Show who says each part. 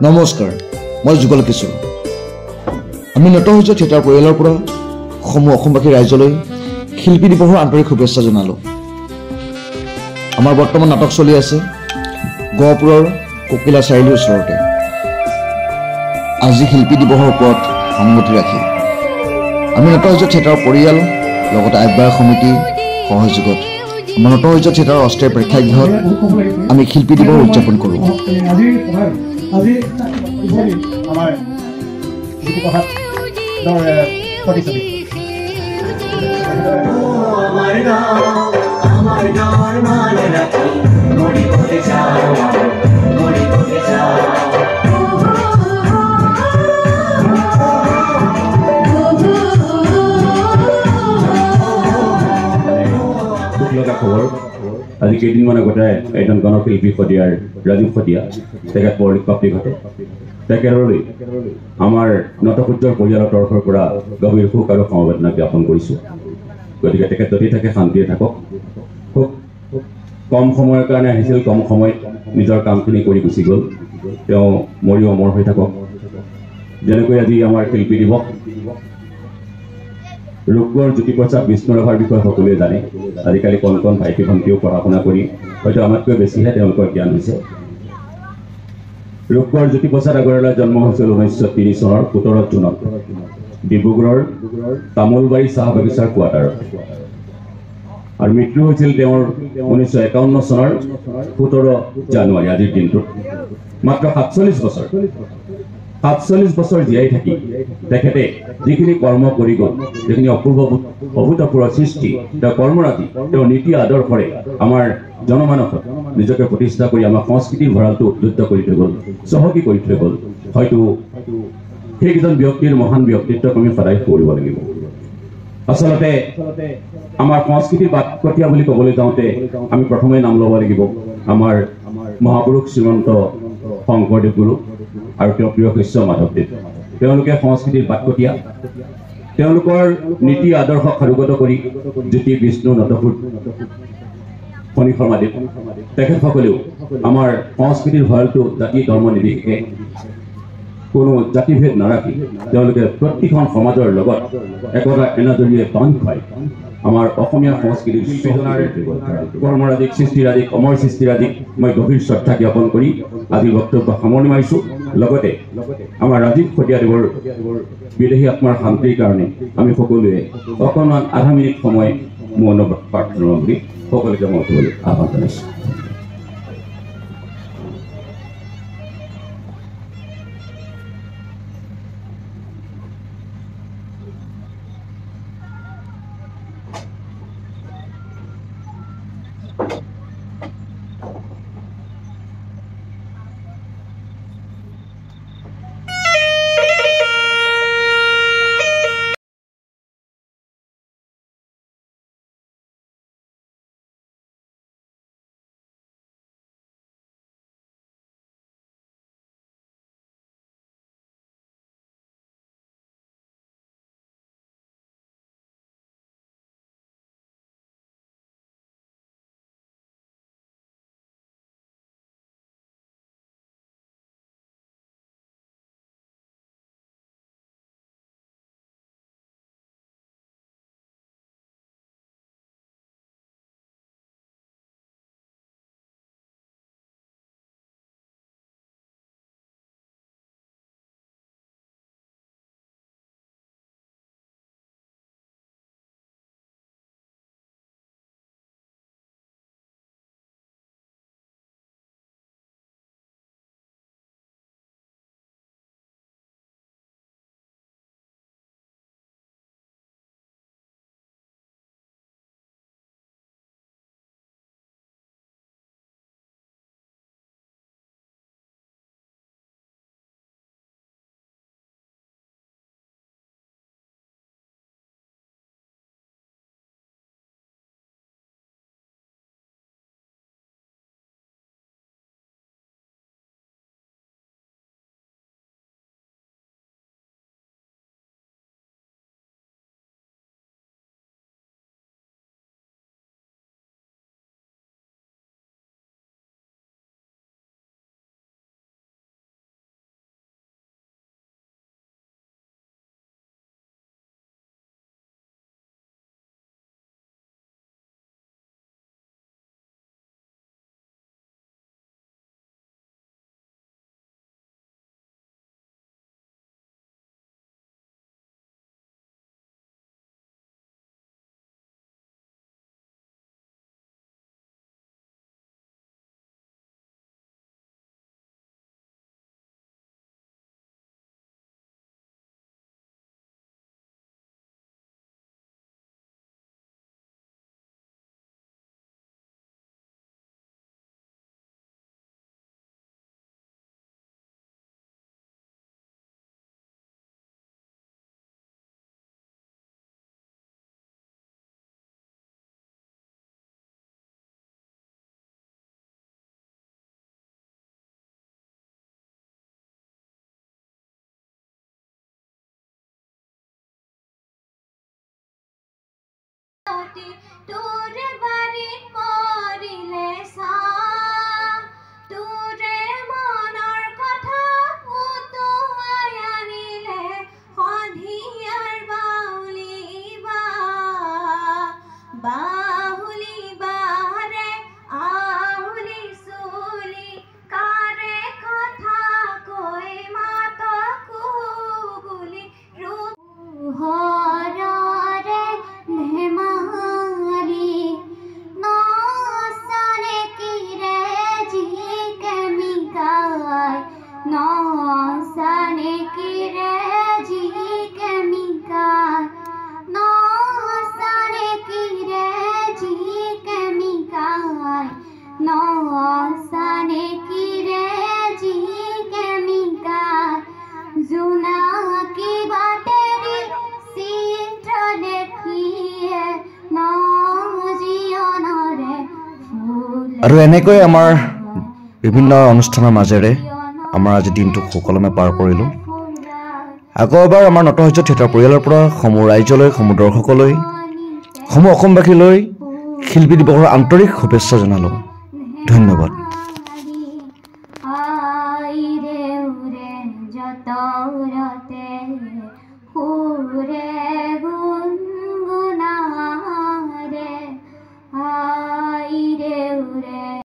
Speaker 1: নমস্কাৰ, মই যুগল কিশোৰ। আমি নটসহ্য থিয়েটাৰ পৰিয়ালৰ পৰা অসমবাসী ৰাইজলৈ শিল্পী দিৱসৰ আন্তৰিক শুভেচ্ছা জনালোঁ। আমাৰ বৰ্তমান নাটক চলি আছে গহপুৰৰ ককিলা চাৰিআলিৰ ওচৰতে। আজি শিল্পী দিৱসৰ ওপৰত সংগতি ৰাখি আমি নটসহ্য থিয়েটাৰৰ পৰিয়াল লগতে আহ্বায়ক সমিতি সহযোগত আমাৰ নটসহ্য থিয়েটাৰৰ অস্থায়ী প্ৰেক্ষাগৃহত আমি শিল্পী দিৱস উদযাপন কৰোঁ।
Speaker 2: আজি আমাৰ জ্যোতিপ্ৰসাদ প্ৰতিচ্ছবি দুখ লগা খবৰ। আজি কেইদিনমান আগতে এজন গণশিল্পী শদিয়াৰ ৰাজীৱ শদিয়া তেখেত পৰলোকপ্ৰাপ্তি ঘটে। তেখেতলৈ আমাৰ নটসহ্যৰ পৰিয়ালৰ তৰফৰ পৰা গভীৰ শোক আৰু সমবেদনা জ্ঞাপন কৰিছোঁ। গতিকে তেখেত যদি থাকে শান্তিৰে থাকক। খুব কম সময়ৰ কাৰণে আহিছিল, কম সময়ত নিজৰ কামখিনি কৰি গুচি গ'ল। তেওঁ মৰি অমৰ হৈ থাকক। যেনেকৈ আজি আমাৰ শিল্পী দিৱস, ৰূপগড় জ্যোতিপ্ৰসাদ বিষ্ণুৰাভাৰ বিষয়ে সকলোৱে জানে। আজিকালি কণ কণ ভাইটি ভণ্টিও পঢ়া শুনা কৰি হয়তো আমাতকৈ বেছিহে তেওঁলোকৰ জ্ঞান হৈছে। ৰূপগড় জ্যোতিপ্ৰসাদ আগৰৱালাৰ জন্ম হৈছিল 1903 চনৰ 17 জুনত ডিব্ৰুগড়ৰ তামোলবাৰী চাহ বাগিচাৰ কোৱাৰ্টাৰত, আৰু মৃত্যু হৈছিল তেওঁৰ 1951 চনৰ 17 জানুৱাৰী আজিৰ দিনটোত। মাত্ৰ 47 বছৰ জীয়াই থাকি তেখেতে যিখিনি কৰ্ম কৰি গ'ল, যিখিনি অভূতপূৰ্ব সৃষ্টি, তেওঁৰ কৰ্মৰাজি, তেওঁৰ নীতি আদৰ্শৰে আমাৰ জনমানসত নিজকে প্ৰতিষ্ঠা কৰি আমাৰ সংস্কৃতিৰ ভঁৰালটো উদ্বুদ্ধ কৰি থৈ গ'ল, চহকী কৰি থৈ গ'ল। হয়তো সেইকেইজন ব্যক্তিৰ মহান ব্যক্তিত্বক আমি সদায় কৰিব লাগিব। আচলতে আমাৰ সংস্কৃতিৰ বাটকটীয়া বুলি ক'বলৈ যাওঁতে আমি প্ৰথমে নাম ল'ব লাগিব আমাৰ মহাপুৰুষ শ্ৰীমন্ত শংকৰদেৱ গুৰু আৰু তেওঁৰ প্ৰিয় শিষ্য মাধৱদেৱ। তেওঁলোকে সংস্কৃতিৰ বাটকটীয়া। তেওঁলোকৰ নীতি আদৰ্শক সাৰোগত কৰি জ্যোতি, বিষ্ণু, নটসুৰ, ফণী শৰ্মাদেৱ তেখেতসকলেও আমাৰ সংস্কৃতিৰ ভঁৰালটো জাতি ধৰ্ম নিৰ্বিশেষে কোনো জাতিভেদ নাৰাখি তেওঁলোকে প্ৰতিখন সমাজৰ লগত একতা এনাজৰীয়ে বান্ধ খুৱাই আমাৰ অসমীয়া সংস্কৃতিৰ কৰ্মৰাজিক, সৃষ্টিৰাজিক, অমৰ সৃষ্টিৰাজিক মই গভীৰ শ্ৰদ্ধা জ্ঞাপন কৰি আজি বক্তব্য সামৰণি মাৰিছোঁ। লগতে আমাৰ ৰাজীৱ শদিয়াদেৱৰ বিদেহী আত্মাৰ শান্তিৰ কাৰণে আমি সকলোৱে অকণমান আধা মিনিট সময় মৌন প্ৰাৰ্থনা বুলি সকলোকে মই আহ্বান জনাইছোঁ।
Speaker 3: গতি তোৰে বাৰীত মৰিলে চা তোৰে মনৰ কথা উটুৱাই আনিলে সন্ধিয়াৰ বাউলি বাৰে আহুলি চুলি কাৰে কথা কৈ মাতকো বুলি হৰৰে ধেমালি নচানে কিৰে যি কেমিকাই নচানে কিৰে যি কেমিকাই নচানে কিৰে যি কেমিকাই নচানে কিৰে যি কেমিকাই জোনাকী বাটেৰি চিত্ৰ দেখিয়ে নজিয়নৰে
Speaker 1: আৰু এনেকৈ আমাৰ বিভিন্ন অনুষ্ঠানৰ মাজেৰে আমাৰ আজি দিনটো সুকলমে পাৰ কৰিলোঁ। আকৌ এবাৰ আমাৰ নটসহ্য থিয়েটাৰ পৰিয়ালৰ পৰা সমূহ ৰাইজলৈ সমূহ দৰ্শকলৈ সমূহ অসমবাসীলৈ শিল্পী দিৱসৰ আন্তৰিক শুভেচ্ছা জনালোঁ। ধন্যবাদ।
Speaker 3: আইৰে উৰে যতৰতে সুৰে